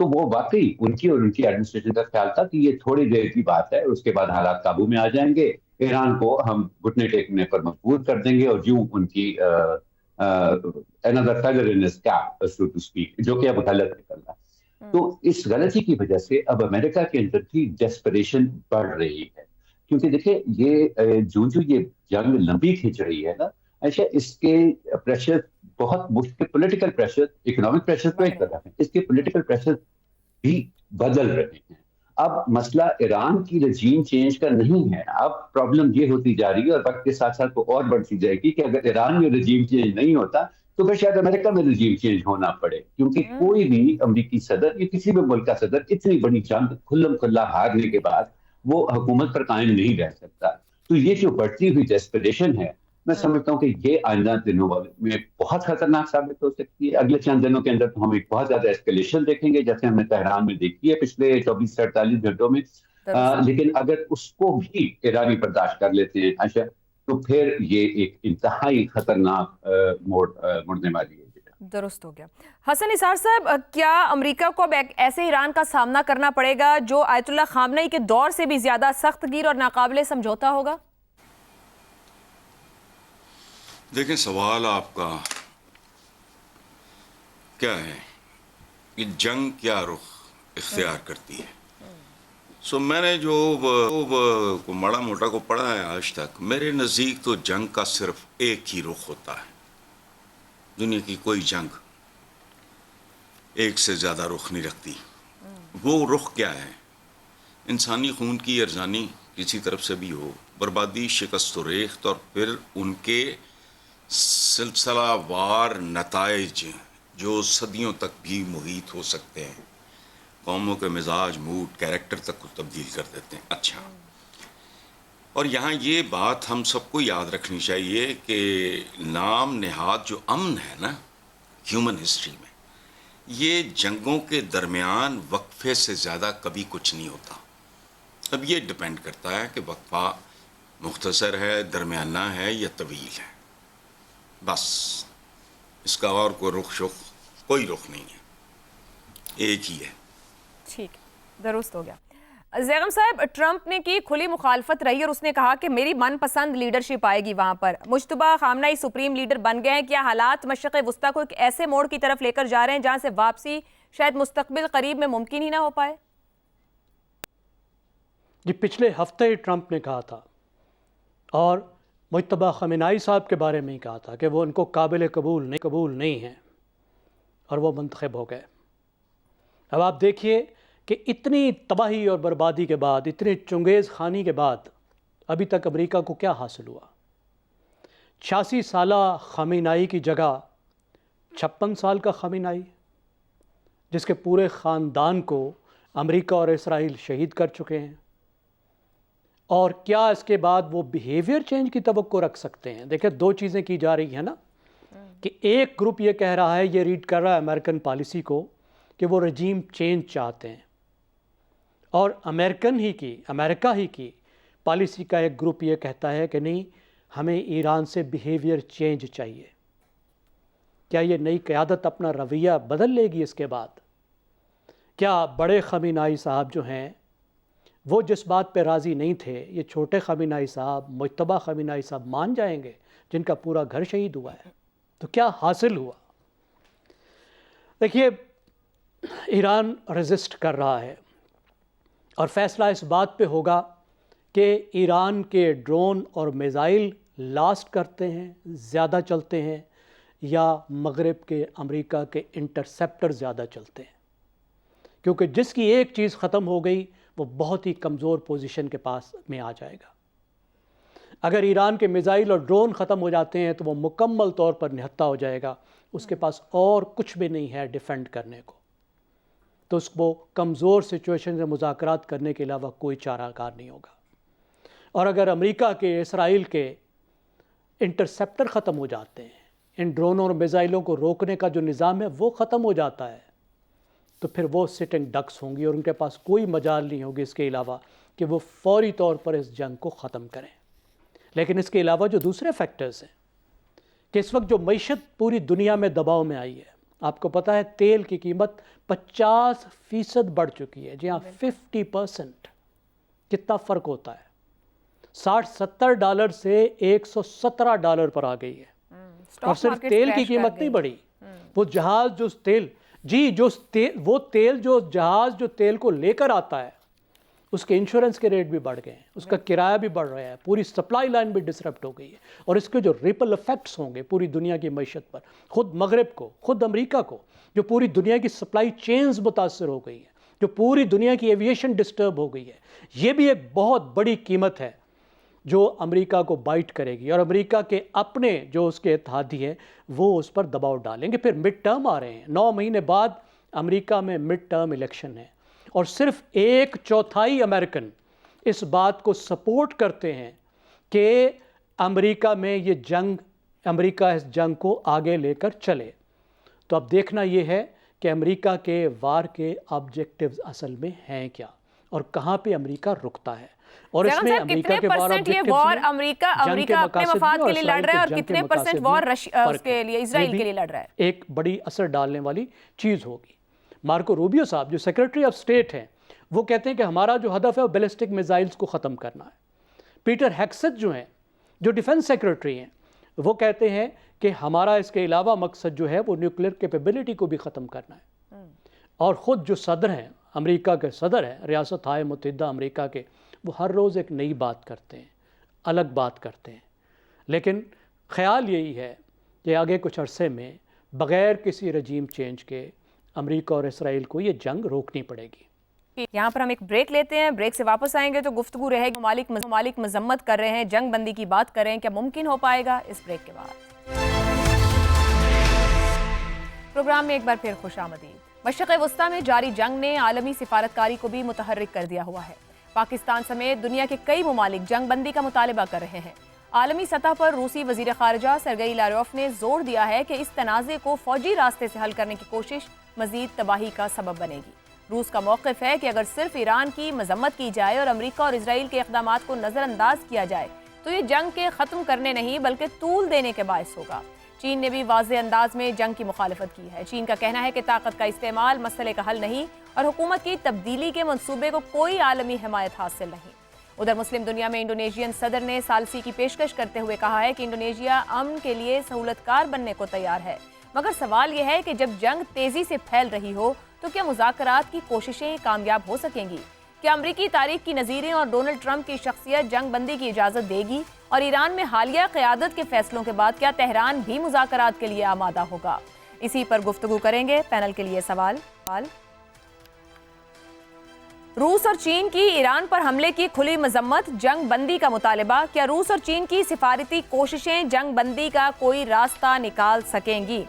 تو وہ واقعی ان کی اور ان کی ایڈمنسٹریشن کا خیال تھا کہ یہ تھوڑی دیر کی بات ہے، اس کے بعد حالات قابو میں آ جائیں گے، ایران کو ہم گھٹنے ٹیکنے پر مجبور کر دیں گے، اور یوں ان کی another feather in his cap, so to speak، جو کہ اب غلط نکل رہا ہے۔ تو اس غلطی کی وجہ سے اب امریکہ کے اندر بھی ڈیسپریشن بڑھ رہی ہے، کیونکہ دیکھیں یہ جو یہ جنگ لمبی کھینچ رہی ہے نا، اچھا اس کے پریشر بہت مشکل، پولیٹیکل پریشر، اکنامک پریشر تو ایک طرف ہے، اس کے پولیٹیکل پریشر بھی بدل رہے ہیں۔ اب مسئلہ ایران کی رجیم چینج کا نہیں ہے، اب پرابلم یہ ہوتی جا رہی ہے اور وقت کے ساتھ ساتھ وہ اور بڑھتی جائے گی کہ اگر ایران میں رجیم چینج نہیں ہوتا تو پھر شاید امریکہ میں رجیم چینج ہونا پڑے، کیونکہ کوئی بھی امریکی صدر یا کسی بھی ملک کا صدر اتنی بڑی جنگ کھلم کھلا ہارنے کے بعد وہ حکومت پر قائم نہیں رہ سکتا۔ تو یہ جو بڑھتی ہوئی ڈیسپریشن ہے، میں سمجھتا ہوں کہ یہ آئندہ دنوں میں بہت خطرناک ثابت ہو سکتی ہے۔ اگلے چند دنوں کے اندر تو ہم ایک بہت زیادہ اسکیلیشن دیکھیں گے، جیسے ہم نے تہران میں دیکھی ہے پچھلے 24 سے 48 گھنٹوں میں، لیکن اگر اس کو بھی ایرانی برداشت کر لیتے ہیں عائشہ، تو پھر یہ ایک انتہائی خطرناک مڑنے والی ہے۔ درست ہو گیا۔ حسن نثار صاحب، کیا امریکہ کو اب ایسے ایران کا سامنا کرنا پڑے گا جو آیت اللہ خامنئی کے دور سے بھی زیادہ سخت گیر اور ناقابل سمجھوتا ہوگا؟ دیکھیں، سوال آپ کا کیا ہے کہ جنگ کیا رخ اختیار کرتی ہے؟ میں نے جو مڑا موٹا کو پڑھا ہے آج تک، میرے نزدیک تو جنگ کا صرف ایک ہی رخ ہوتا ہے۔ دنیا کی کوئی جنگ ایک سے زیادہ رخ نہیں رکھتی۔ وہ رخ کیا ہے؟ انسانی خون کی ارزانی کسی طرف سے بھی ہو، بربادی، شکست و ریخت، اور پھر ان کے سلسلہ وار نتائج جو صدیوں تک بھی محیط ہو سکتے ہیں، قوموں کے مزاج، موڈ، کیریکٹر تک کو تبدیل کر دیتے ہیں۔ اچھا، اور یہاں یہ بات ہم سب کو یاد رکھنی چاہیے کہ نام نہاد جو امن ہے نا ہیومن ہسٹری میں، یہ جنگوں کے درمیان وقفے سے زیادہ کبھی کچھ نہیں ہوتا۔ اب یہ ڈپینڈ کرتا ہے کہ وقفہ مختصر ہے، درمیانہ ہے یا طویل ہے، بس اس کا اور کوئی رخ نہیں ہے، ایک ہی ہے۔ ٹھیک، درست ہو گیا۔ زیغم صاحب، ٹرمپ نے کی کھلی مخالفت رہی اور اس نے کہا کہ میری من پسند لیڈرشپ آئے گی وہاں پر۔ مجتبیٰ خامنئی سپریم لیڈر بن گئے ہیں، کیا حالات مشرق وسطیٰ کو ایک ایسے موڑ کی طرف لے کر جا رہے ہیں جہاں سے واپسی شاید مستقبل قریب میں ممکن ہی نہ ہو پائے؟ جی، پچھلے ہفتے ٹرمپ نے کہا تھا اور مجتبیٰ خامنئی صاحب کے بارے میں ہی کہا تھا کہ وہ ان کو قابل قبول نہیں ہیں، اور وہ منتخب ہو گئے۔ اب آپ دیکھیے کہ اتنی تباہی اور بربادی کے بعد، اتنے چنگیز خانی کے بعد، ابھی تک امریکہ کو کیا حاصل ہوا؟ 86 سالہ خامنئی کی جگہ 56 سال کا خامنئی، جس کے پورے خاندان کو امریکہ اور اسرائیل شہید کر چکے ہیں۔ اور کیا اس کے بعد وہ بیہیویئر چینج کی توقع رکھ سکتے ہیں؟ دیکھیں، دو چیزیں کی جا رہی ہیں نا، کہ ایک گروپ یہ کہہ رہا ہے، یہ ریڈ کر رہا ہے امریکن پالیسی کو، کہ وہ رجیم چینج چاہتے ہیں، اور امریکہ ہی کی پالیسی کا ایک گروپ یہ کہتا ہے کہ نہیں، ہمیں ایران سے بیہیویئر چینج چاہیے۔ کیا یہ نئی قیادت اپنا رویہ بدل لے گی اس کے بعد؟ کیا بڑے خامنئی صاحب جو ہیں وہ جس بات پہ راضی نہیں تھے، یہ چھوٹے خامنئی صاحب، مجتبیٰ خامنئی صاحب مان جائیں گے، جن کا پورا گھر شہید ہوا ہے؟ تو کیا حاصل ہوا؟ دیکھیے، ایران ریزسٹ کر رہا ہے، اور فیصلہ اس بات پہ ہوگا کہ ایران کے ڈرون اور میزائل لاسٹ کرتے ہیں، زیادہ چلتے ہیں، یا مغرب کے امریکہ کے انٹرسیپٹر زیادہ چلتے ہیں۔ کیونکہ جس کی ایک چیز ختم ہو گئی، وہ بہت ہی کمزور پوزیشن کے پاس میں آ جائے گا۔ اگر ایران کے میزائل اور ڈرون ختم ہو جاتے ہیں تو وہ مکمل طور پر نہتہ ہو جائے گا، اس کے پاس اور کچھ بھی نہیں ہے ڈیفینڈ کرنے کو، تو اس کو کمزور سچویشن سے مذاکرات کرنے کے علاوہ کوئی چارہ کار نہیں ہوگا۔ اور اگر امریکہ کے، اسرائیل کے انٹرسیپٹر ختم ہو جاتے ہیں، ان ڈرونوں اور میزائلوں کو روکنے کا جو نظام ہے وہ ختم ہو جاتا ہے، تو پھر وہ سٹنگ ڈکس ہوں گی، اور ان کے پاس کوئی مجال نہیں ہوگی اس کے علاوہ کہ وہ فوری طور پر اس جنگ کو ختم کریں۔ لیکن اس کے علاوہ جو دوسرے فیکٹرز ہیں، کہ اس وقت جو معیشت پوری دنیا میں دباؤ میں آئی ہے، آپ کو پتہ ہے تیل کی قیمت 50% بڑھ چکی ہے، جی ہاں 50%. کتنا فرق ہوتا ہے؟ $60-70 سے $117 پر آ گئی ہے. اور صرف تیل کی قیمت نہیں بڑھی، وہ جہاز جو تیل وہ تیل جو جہاز جو تیل کو لے کر آتا ہے اس کے انشورنس کے ریٹ بھی بڑھ گئے ہیں، اس کا کرایہ بھی بڑھ رہا ہے، پوری سپلائی لائن بھی ڈسرپٹ ہو گئی ہے. اور اس کے جو ریپل افیکٹس ہوں گے پوری دنیا کی معیشت پر، خود مغرب کو، خود امریکہ کو، جو پوری دنیا کی سپلائی چینز متاثر ہو گئی ہیں، جو پوری دنیا کی ایویشن ڈسٹرب ہو گئی ہے، یہ بھی ایک بہت بڑی قیمت ہے جو امریکہ کو بائٹ کرے گی. اور امریکہ کے اپنے جو اس کے اتحادی ہیں وہ اس پر دباؤ ڈالیں گے. پھر مڈ ٹرم آ رہے ہیں، 9 مہینے بعد امریکہ میں مڈ ٹرم الیکشن ہے، اور صرف 1/4 امریکن اس بات کو سپورٹ کرتے ہیں کہ امریکہ میں یہ جنگ، امریکہ اس جنگ کو آگے لے کر چلے. تو اب دیکھنا یہ ہے کہ امریکہ کے وار کے آبجیکٹیوز اصل میں ہیں کیا اور کہاں پہ امریکہ رکتا ہے. اور اس میں امریکہ کے وار وار امریکہ اپنے مفاد کے لیے لڑ رہا ہے اور کتنے پرسنٹ وار اس کے لیے اسرائیل کے لیے لڑ رہا ہے، ایک بڑی اثر ڈالنے والی چیز ہوگی. مارکو روبیو صاحب جو سیکریٹری آف اسٹیٹ ہیں وہ کہتے ہیں کہ ہمارا جو ہدف ہے وہ بیلسٹک میزائلز کو ختم کرنا ہے. پیٹر ہیکسٹ جو ہیں جو ڈیفنس سیکریٹری ہیں وہ کہتے ہیں کہ ہمارا اس کے علاوہ مقصد جو ہے وہ نیوکلیر کیپیبلٹی کو بھی ختم کرنا ہے. اور خود جو صدر ہیں، امریکہ کے صدر ہیں ریاستہائے متحدہ امریکہ کے، وہ ہر روز ایک نئی بات کرتے ہیں، الگ بات کرتے ہیں. لیکن خیال یہی ہے کہ آگے کچھ عرصے میں بغیر کسی رجیم چینج کے امریکہ اور اسرائیل کو یہ جنگ روکنی پڑے گی. یہاں پر ہم ایک بریک لیتے ہیں، بریک سے واپس آئیں گے تو گفتگو رہے گی. ممالک مذمت کر رہے ہیں، جنگ بندی کی بات کر رہے ہیں، کیا ممکن ہو پائے گا؟ اس بریک کے بعد پروگرام میں ایک بار پھر خوش آمدید. مشرق وسطیٰ میں جاری جنگ نے عالمی سفارتکاری کو بھی متحرک کر دیا ہوا ہے. پاکستان سمیت دنیا کے کئی ممالک جنگ بندی کا مطالبہ کر رہے ہیں. عالمی سطح پر روسی وزیر خارجہ سرگئی لاروف نے زور دیا ہے کہ اس تنازع کو فوجی راستے سے حل کرنے کی کوشش مزید تباہی کا سبب بنے گی. روس کا موقف ہے کہ اگر صرف ایران کی مذمت کی جائے اور امریکہ اور اسرائیل کے اقدامات کو نظر انداز کیا جائے تو یہ جنگ کے ختم کرنے نہیں بلکہ طول دینے کے باعث ہوگا. چین نے بھی واضح انداز میں جنگ کی مخالفت کی ہے. چین کا کہنا ہے کہ طاقت کا استعمال مسئلے کا حل نہیں اور حکومت کی تبدیلی کے منصوبے کو کوئی عالمی حمایت حاصل نہیں. ادھر مسلم دنیا میں انڈونیشین صدر نے ثالثی کی پیشکش کرتے ہوئے کہا ہے کہ انڈونیشیا امن کے لیے سہولت کار بننے کو تیار ہے، مگر سوال یہ ہے کہ جب جنگ تیزی سے پھیل رہی ہو تو کیا مذاکرات کی کوششیں کامیاب ہو سکیں گی؟ کیا امریکی تاریخ کی نظیریں اور ڈونلڈ ٹرمپ کی شخصیت جنگ بندی کی اجازت دے گی؟ اور ایران میں حالیہ قیادت کے فیصلوں کے بعد کیا تہران بھی مذاکرات کے لیے آمادہ ہوگا؟ اسی پر گفتگو کریں گے. پینل کے لیے سوال. روس اور چین کی ایران پر حملے کی کھلی مذمت، جنگ بندی کا مطالبہ. کیا روس اور چین کی سفارتی کوششیں جنگ بندی کا کوئی راستہ نکال سکیں گی؟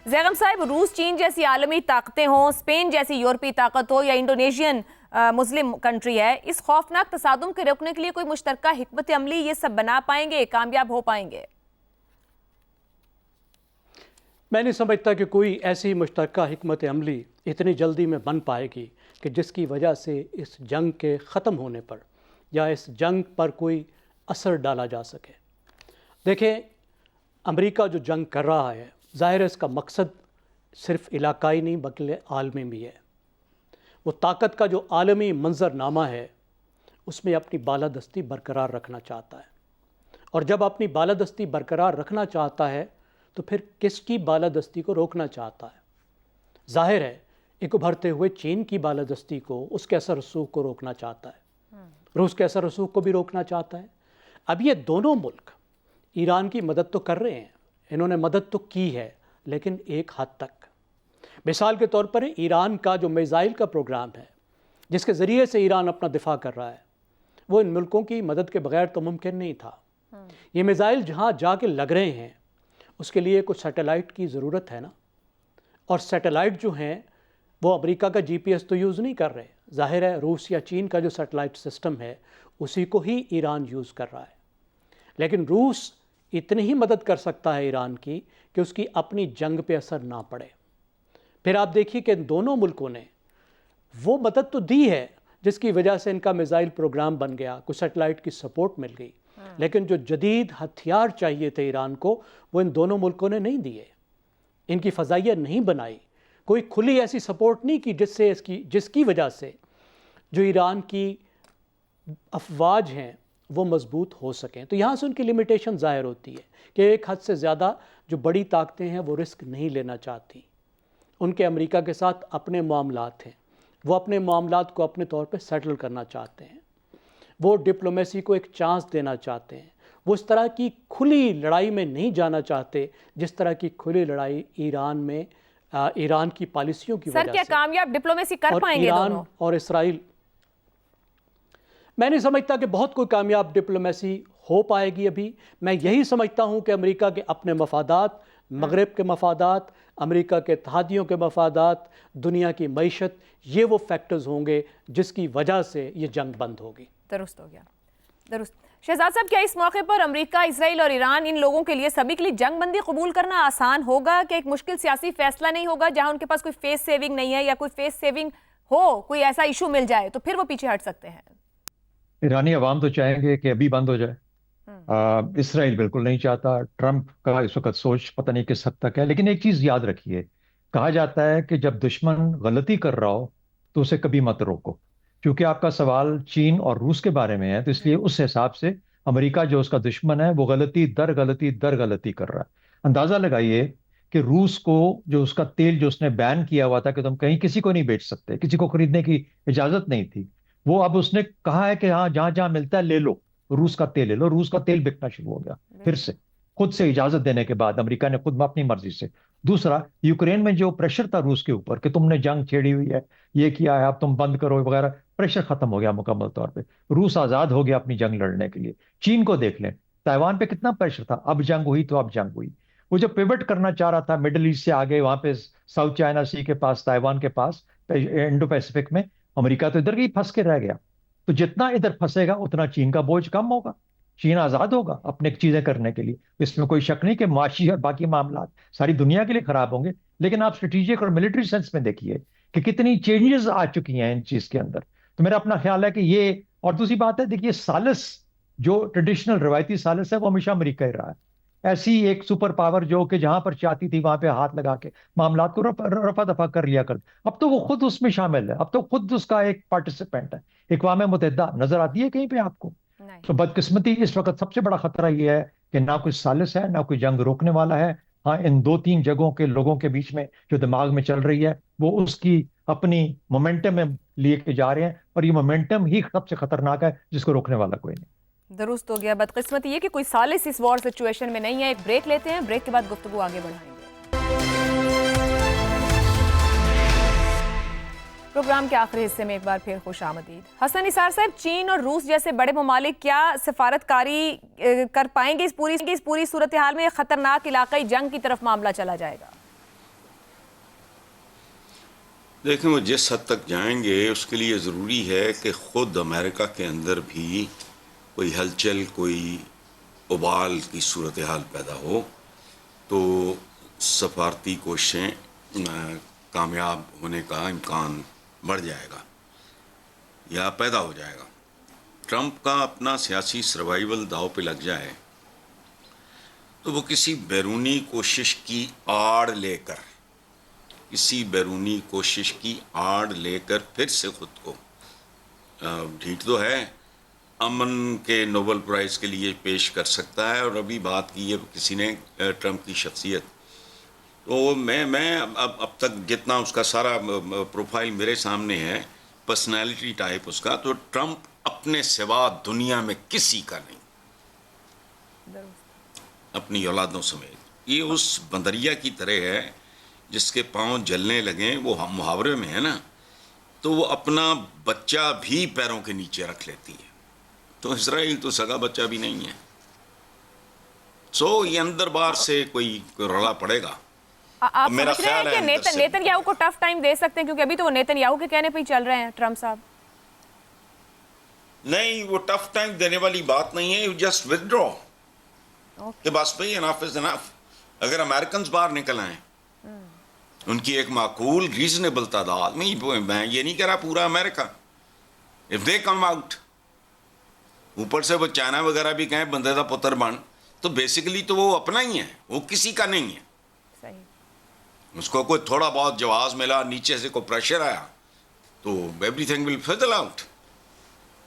زیغم صاحب، روس چین جیسی عالمی طاقتیں ہوں، اسپین جیسی یورپی طاقت ہو یا انڈونیشین مسلم کنٹری ہے، اس خوفناک تصادم کے روکنے کے لیے کوئی مشترکہ حکمت عملی یہ سب بنا پائیں گے، کامیاب ہو پائیں گے؟ میں نہیں سمجھتا کہ کوئی ایسی مشترکہ حکمت عملی اتنی جلدی میں بن پائے گی کہ جس کی وجہ سے اس جنگ کے ختم ہونے پر یا اس جنگ پر کوئی اثر ڈالا جا سکے. دیکھیں، امریکہ جو جنگ کر رہا ہے ظاہر ہے اس کا مقصد صرف علاقائی نہیں بلکہ عالمی بھی ہے. وہ طاقت کا جو عالمی منظر نامہ ہے اس میں اپنی بالادستی برقرار رکھنا چاہتا ہے. اور جب اپنی بالادستی برقرار رکھنا چاہتا ہے تو پھر کس کی بالادستی کو روکنا چاہتا ہے؟ ظاہر ہے ایک ابھرتے ہوئے چین کی بالادستی کو، اس کے اثر رسوخ کو روکنا چاہتا ہے، روس کے اثر رسوخ کو بھی روکنا چاہتا ہے. اب یہ دونوں ملک ایران کی مدد تو کر رہے ہیں، انہوں نے مدد تو کی ہے لیکن ایک حد تک. مثال کے طور پر ایران کا جو میزائل کا پروگرام ہے جس کے ذریعے سے ایران اپنا دفاع کر رہا ہے وہ ان ملکوں کی مدد کے بغیر تو ممکن نہیں تھا. یہ میزائل جہاں جا کے لگ رہے ہیں اس کے لیے کچھ سیٹلائٹ کی ضرورت ہے نا، اور سیٹلائٹ جو ہیں وہ امریکہ کا جی پی ایس تو یوز نہیں کر رہے. ظاہر ہے روس یا چین کا جو سیٹلائٹ سسٹم ہے اسی کو ہی ایران یوز کر رہا ہے. لیکن روس اتنی ہی مدد کر سکتا ہے ایران کی کہ اس کی اپنی جنگ پہ اثر نہ پڑے. پھر آپ دیکھیے کہ ان دونوں ملکوں نے وہ مدد تو دی ہے جس کی وجہ سے ان کا میزائل پروگرام بن گیا، کچھ سیٹلائٹ کی سپورٹ مل گئی، لیکن جو جدید ہتھیار چاہیے تھے ایران کو وہ ان دونوں ملکوں نے نہیں دیے. ان کی فضائیہ نہیں بنائی, کوئی کھلی ایسی سپورٹ نہیں کی جس کی وجہ سے جو ایران کی افواج ہیں وہ مضبوط ہو سکیں. تو یہاں سے ان کی لمیٹیشن ظاہر ہوتی ہے کہ ایک حد سے زیادہ جو بڑی طاقتیں ہیں وہ رسک نہیں لینا چاہتی. ان کے امریکہ کے ساتھ اپنے معاملات ہیں, وہ اپنے معاملات کو اپنے طور پہ سیٹل کرنا چاہتے ہیں, وہ ڈپلومیسی کو ایک چانس دینا چاہتے ہیں, وہ اس طرح کی کھلی لڑائی میں نہیں جانا چاہتے جس طرح کی کھلی لڑائی ایران کی پالیسیوں کی وجہ سے. سر کیا کامیاب ڈپلومیسی کر پائیں گے ایران دونوں؟ اور اسرائیل, میں نہیں سمجھتا کہ بہت کوئی کامیاب ڈپلومیسی ہو پائے گی ابھی. میں یہی سمجھتا ہوں کہ امریکہ کے اپنے مفادات, مغرب کے مفادات, امریکہ کے اتحادیوں کے مفادات, دنیا کی معیشت, یہ وہ فیکٹرز ہوں گے جس کی وجہ سے یہ جنگ بند ہوگی. درست ہو گیا, درست. شہزاد صاحب, کیا اس موقع پر امریکہ, اسرائیل اور ایران ان لوگوں کے لیے, سبھی کے لیے جنگ بندی قبول کرنا آسان ہوگا کہ ایک مشکل سیاسی فیصلہ نہیں ہوگا جہاں ان کے پاس کوئی فیس سیونگ نہیں ہے, یا کوئی فیس سیونگ ہو, کوئی ایسا ایشو مل جائے تو پھر وہ پیچھے ہٹ سکتے ہیں؟ ایرانی عوام تو چاہیں گے کہ ابھی بند ہو جائے. اسرائیل بالکل نہیں چاہتا. ٹرمپ کا اس وقت سوچ پتہ نہیں کس حد تک ہے. لیکن ایک چیز یاد رکھیے, کہا جاتا ہے کہ جب دشمن غلطی کر رہا ہو تو اسے کبھی مت روکو. کیونکہ آپ کا سوال چین اور روس کے بارے میں ہے, تو اس لیے اس حساب سے امریکہ جو اس کا دشمن ہے وہ غلطی در غلطی کر رہا ہے. اندازہ لگائیے کہ روس کو جو اس کا تیل جو اس نے بین کیا ہوا تھا کہ تم کہیں کسی کو نہیں بیچ سکتے, کسی کو خریدنے کی اجازت نہیں تھی, وہ اب اس نے کہا ہے کہ ہاں جہاں جہاں ملتا ہے لے لو, روس کا تیل لے لو. روس کا تیل بکنا شروع ہو گیا پھر سے, خود سے اجازت دینے کے بعد, امریکہ نے خود اپنی مرضی سے. دوسرا, یوکرین میں جو پریشر تھا روس کے اوپر کہ تم نے جنگ چھیڑی ہوئی ہے, یہ کیا ہے, اب تم بند کرو وغیرہ, پریشر ختم ہو گیا مکمل طور پہ. روس آزاد ہو گیا اپنی جنگ لڑنے کے لیے. چین کو دیکھ لیں, تائیوان پہ کتنا پریشر تھا, اب جنگ ہوئی تو اب جنگ ہوئی. وہ جو پیوٹ کرنا چاہ رہا تھا مڈل ایسٹ سے آگے, وہاں پہ ساؤتھ چائنا سی کے پاس, تائیوان کے پاس, انڈو پیسفک میں, امریکہ تو ادھر ہی پھنس کے رہ گیا. تو جتنا ادھر پھنسے گا اتنا چین کا بوجھ کم ہوگا, چین آزاد ہوگا اپنے چیزیں کرنے کے لیے. اس میں کوئی شک نہیں کہ معاشی اور باقی معاملات ساری دنیا کے لیے خراب ہوں گے. لیکن آپ اسٹریٹجک اور ملٹری سینس میں دیکھیے کہ کتنی چینجز آ چکی ہیں ان چیز کے اندر. تو میرا اپنا خیال ہے کہ یہ, اور دوسری بات ہے دیکھیے, سالس جو ٹریڈیشنل روایتی سالس ہے وہ ہمیشہ امریکہ ہی رہا ہے. ایسی ایک سپر پاور جو کہ جہاں پر چاہتی تھی وہاں پہ ہاتھ لگا کے معاملات کو رفع دفع کر لیا کر. اب تو وہ خود اس میں شامل ہے, اب تو خود اس کا ایک پارٹیسپینٹ ہے. اقوام متحدہ نظر آتی ہے کہیں پہ آپ کو؟ تو بدقسمتی اس وقت سب سے بڑا خطرہ یہ ہے کہ نہ کوئی سالس ہے, نہ کوئی جنگ روکنے والا ہے. ہاں, ان 2-3 جگہوں کے لوگوں کے بیچ میں جو دماغ میں چل رہی ہے وہ اس کی اپنی مومنٹم میں لیے کے جا رہے ہیں, اور یہ مومنٹم ہی سب سے خطرناک ہے جس کو روکنے والا کوئی نہیں. درست ہو گیا. بدقسمتی یہ کہ کوئی سالس اس وار سچویشن میں نہیں ہے. ایک بریک لیتے ہیں, بریک کے بعد گفتگو آگے بڑھائیں گے. پروگرام کے آخری حصے میں ایک بار پھر خوش آمدید. حسن نثار صاحب, چین اور روس جیسے بڑے ممالک کیا سفارت کاری کر پائیں گے اس پوری صورتحال میں؟ خطرناک علاقائی جنگ کی طرف معاملہ چلا جائے گا. دیکھیں, وہ جس حد تک جائیں گے اس کے لیے ضروری ہے کہ خود امریکہ کے اندر بھی کوئی ہلچل, کوئی ابال کی صورتحال پیدا ہو, تو سفارتی کوششیں کامیاب ہونے کا امکان بڑھ جائے گا یا پیدا ہو جائے گا. ٹرمپ کا اپنا سیاسی سروائیول داؤ پہ لگ جائے تو وہ کسی بیرونی کوشش کی آڑ لے کر پھر سے خود کو ڈھیٹ تو ہے امن کے نوبل پرائز کے لیے پیش کر سکتا ہے. اور ابھی بات کی ہے کسی نے ٹرمپ کی شخصیت, تو میں اب تک جتنا اس کا سارا پروفائل میرے سامنے ہے, پرسنالٹی ٹائپ اس کا, تو ٹرمپ اپنے سوا دنیا میں کسی کا نہیں, اپنی اولادوں سمیت. یہ اس بندریا کی طرح ہے جس کے پاؤں جلنے لگیں, وہ محاورے میں ہے نا, تو وہ اپنا بچہ بھی پیروں کے نیچے رکھ لیتی ہے. تو اسرائیل تو سگا بچہ بھی نہیں ہے. یہ اندر باہر سے کوئی رولا پڑے گا. آپ سمجھ رہے ہیں کہ نیتن یاہو کو ٹف ٹائم دے سکتے ہیں, کیونکہ ابھی تو وہ نیتن یاہو کے کہنے پہ ہی چل رہے ہیں ٹرمپ صاحب؟ نہیں, وہ ٹف ٹائم دینے والی بات نہیں ہے. یو جسٹ ودرو کہ بس بھائی انف از انف. اگر امریکنز باہر نکل آئیں, ان کی ایک معقول ریزنیبل تعداد میں یہ نہیں کہہ رہا پورا امریکہ, اف دے کم آؤٹ, اوپر سے وہ چائنا وغیرہ بھی کہیں بندے دا پتر بن, تو بیسیکلی تو وہ اپنا ہی ہے, وہ کسی کا نہیں ہے. صحیح. اس کو کوئی تھوڑا بہت جواز ملا, نیچے سے کوئی پریشر آیا تو every thing will fizzle out.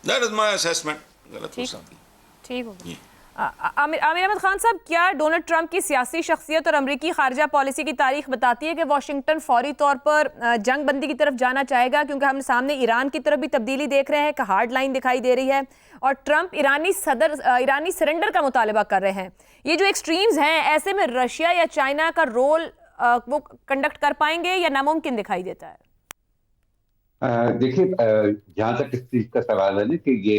That is my assessment. غلط ہو سکتی. ٹھیک ہوگی. عامر احمد خان صاحب, کیا ڈونلڈ ٹرمپ کی سیاسی شخصیت اور امریکی خارجہ پالیسی کی تاریخ بتاتی ہے کہ واشنگٹن فوری طور پر جنگ بندی کی طرف جانا چاہے گا؟ کیونکہ ہم سامنے ایران کی طرف بھی تبدیلی دیکھ رہے ہیں کہ ہارڈ لائن دکھائی دے رہی ہے, اور ٹرمپ ایرانی سرنڈر کا مطالبہ کر رہے ہیں. یہ جو ایکسٹریمز ہیں, ایسے میں رشیا یا چائنا کا رول وہ کنڈکٹ کر پائیں گے یا ناممکن دکھائی دیتا ہے؟ دیکھیے, جہاں تک اس چیز کا سوال ہے نا کہ یہ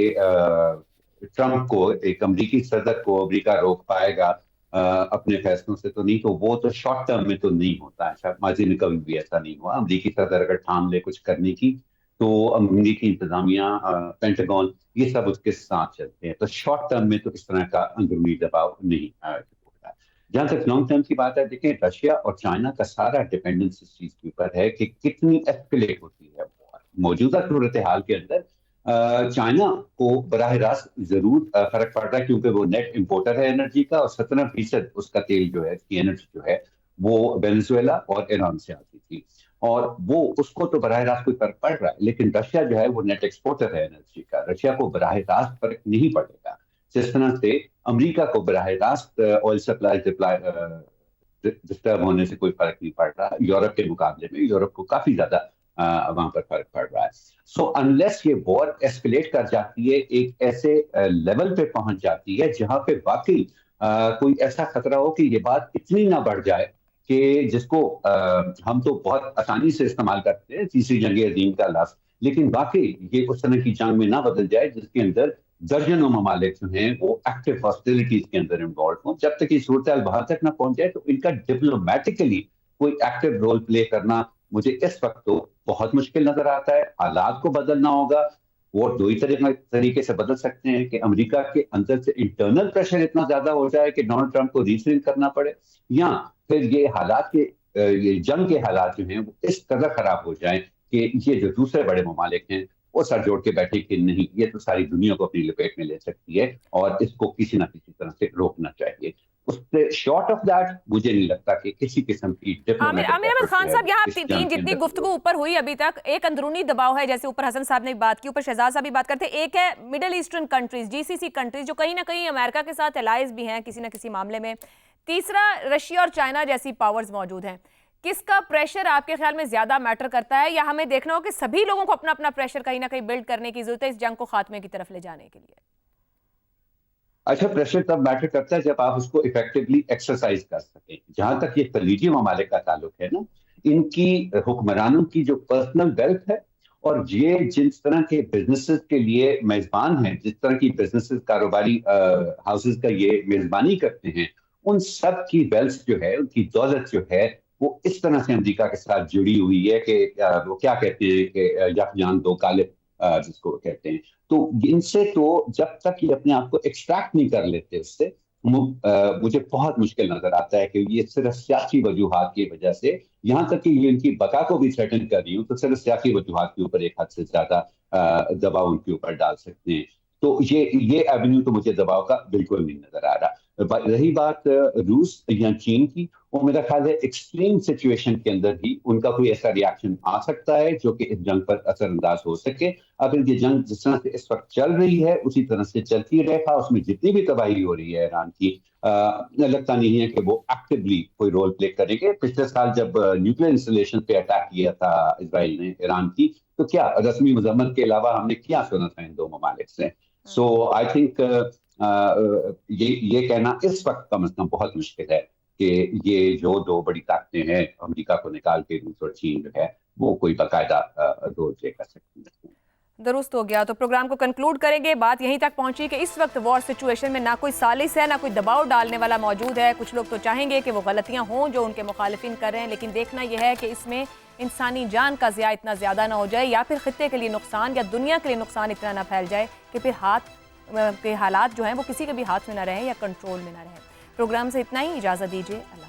ٹرمپ کو, ایک امریکی صدر کو امریکہ روک پائے گا اپنے فیصلوں سے, تو نہیں, تو وہ تو شارٹ ٹرم میں تو نہیں ہوتا ہے. ماضی میں کبھی بھی ایسا نہیں ہوا. امریکی صدر اگر ٹھان لے کچھ کرنے کی تو امریکی انتظامیہ, پینٹاگون, یہ سب اس کے ساتھ چلتے ہیں. تو شارٹ ٹرم میں تو اس طرح کا اندرونی دباؤ نہیں ہوتا. جہاں تک لانگ ٹرم کی بات ہے, دیکھیں رشیا اور چائنا کا سارا ڈپینڈنس اس چیز کے اوپر ہے کہ کتنی ایسکیلیٹ ہوتی ہے. موجودہ صورتحال کے اندر چائنا کو براہ راست ضرور فرق پڑ رہا ہے, کیونکہ وہ نیٹ امپورٹر ہے انرجی کا, اور 17% اس کا تیل جو ہے, اس کی انرجی جو ہے وہ وینزویلا اور ایران سے آتی تھی, اور وہ اس کو تو براہ راست کوئی فرق پڑ رہا ہے. لیکن رشیا جو ہے وہ نیٹ ایکسپورٹر ہے انرجی کا. رشیا کو براہ راست فرق نہیں پڑے گا, جس طرح سے امریکہ کو براہ راست آئل سپلائی ڈسٹرب ہونے سے کوئی فرق نہیں پڑ رہا. یورپ کے مقابلے میں یورپ کو کافی زیادہ وہاں پر فرق پڑ رہا ہے. سو انلیس یہ وار ایسکیلیٹ کر جاتی ہے, ایک ایسے لیول پہ پہنچ جاتی ہے جہاں پہ واقعی کوئی ایسا خطرہ ہو کہ یہ بات اتنی نہ بڑھ جائے کہ جس کو ہم تو بہت آسانی سے استعمال کرتے ہیں, تیسری جنگ عظیم کا لفظ, لیکن واقعی یہ اس طرح کی جنگ میں نہ بدل جائے جس کے اندر درجنوں ممالک جو ہیں وہ ایکٹیو ہاسٹیلٹیز کے اندر انوالو ہوں. جب تک یہ صورتحال وہاں تک نہ پہنچ جائے تو ان کا ڈپلومیٹکلی کوئی ایکٹیو رول پلے کرنا مجھے اس وقت تو بہت مشکل نظر آتا ہے. حالات کو بدلنا ہوگا, وہ دو ہی طریقے سے بدل سکتے ہیں کہ امریکہ کے اندر سے انٹرنل پریشر اتنا زیادہ ہو جائے کہ ڈونلڈ ٹرمپ کو ریسرنگ کرنا پڑے, یا پھر یہ حالات کے یہ جنگ کے حالات جو ہیں وہ اس قدر خراب ہو جائیں کہ یہ جو دوسرے بڑے ممالک ہیں وہ سر جوڑ کے بیٹھے کہ نہیں, یہ تو ساری دنیا کو اپنی لپیٹ میں لے سکتی ہے اور اس کو کسی نہ کسی طرح سے روکنا چاہیے. اس سے شارٹ آف دیٹ مجھے نہیں لگتا کہ کسی قسم کی عامر احمد خان صاحب, یہاں جتنی گفتگو اوپر ہوئی ابھی تک, ایک اندرونی دباؤ ہے, جیسے اوپر حسن صاحب نے بات کی, اوپر شہزاد صاحب بھی بات کرتے ہیں. ایک ہے مڈل ایسٹرن کنٹریز, جی سی سی کنٹریز, جو کہیں نہ کہیں امریکہ کے ساتھ الائز بھی ہیں کسی نہ کسی معاملے میں. تیسرا رشیا اور چائنا جیسی پاورز موجود ہیں. کس کا پریشر آپ کے خیال میں زیادہ میٹر کرتا ہے, یا ہمیں دیکھنا ہو کہ سبھی لوگوں کو اپنا اپنا پریشر کہیں نہ کہیں بلڈ کرنے کی ضرورت ہے اس جنگ کو خاتمے کی طرف لے جانے کے لیے؟ اچھا, پریشر تب میٹر کرتا ہے جب آپ اس کو افیکٹولی ایکسرسائز کر سکیں. جہاں تک یہ خلیجی ممالک کا تعلق ہے نا, ان کی حکمرانوں کی جو پرسنل ویلتھ ہے, اور یہ جس طرح کے بزنسز کے لیے میزبان ہیں, جس طرح کی بزنسز کاروباری ہاؤسز کا یہ میزبانی کرتے ہیں, ان سب کی ویلتھ جو ہے, ان کی دولت جو ہے, وہ اس طرح سے امریکہ کے ساتھ جڑی ہوئی ہے کہ وہ کیا کہتے ہیں کہ یک جان دو کالے جس کو کہتے ہیں. تو ان سے تو جب تک یہ اپنے آپ کو ایکسٹریکٹ نہیں کر لیتے اس سے, مجھے بہت مشکل نظر آتا ہے کہ یہ صرف سیاسی وجوہات کی وجہ سے, یہاں تک کہ یہ ان کی بقا کو بھی تھریٹن کر رہی ہوں, تو صرف سیاسی وجوہات کے اوپر ایک حد سے زیادہ دباؤ ان کے اوپر ڈال سکتے ہیں. تو یہ ایونیو تو مجھے دباؤ کا بالکل نہیں نظر آ رہا. رہی بات روس یا چین کی, وہ میرا خیال ہے ایکسٹریم سچویشن کے اندر ہی ان کا کوئی ایسا ریاکشن آ سکتا ہے جو کہ اس جنگ پر اثر انداز ہو سکے. اگر یہ جنگ جس طرح سے اس وقت چل رہی ہے اسی طرح سے چلتی رہے گا, اس میں جتنی بھی تباہی ہو رہی ہے ایران کی, لگتا نہیں ہے کہ وہ ایکٹیولی کوئی رول پلے کریں گے. پچھلے سال جب نیوکلیر انسٹالیشن پہ اٹیک کیا تھا اسرائیل نے ایران کی, تو کیا رسمی مذمت کے علاوہ ہم نے کیا سنا تھا ان دو ممالک سے. سو آئی تھنک یہ کہنا اس وقت کم از کم بہت مشکل ہے کہ یہ جو دو بڑی طاقتیں ہیں امریکہ کو نکال کے روس اور چین جو ہے وہ کوئی باقاعدہ رول پلے کر سکتی ہیں. درست ہو گیا. تو پروگرام کو کنکلوڈ کریں گے. بات یہیں تک پہنچی کہ اس وقت وار سچویشن میں نہ کوئی سالس ہے, نہ کوئی دباؤ ڈالنے والا موجود ہے. کچھ لوگ تو چاہیں گے کہ وہ غلطیاں ہوں جو ان کے مخالفین کر رہے ہیں, لیکن دیکھنا یہ ہے کہ اس میں انسانی جان کا ضیاع اتنا زیادہ نہ ہو جائے, یا پھر خطے کے لیے نقصان یا دنیا کے لیے نقصان اتنا نہ پھیل جائے کہ پھر ہاتھ کے حالات جو ہیں وہ کسی کے بھی ہاتھ میں نہ رہیں یا کنٹرول میں نہ رہیں. پروگرام سے اتنا ہی, اجازت دیجیے. اللہ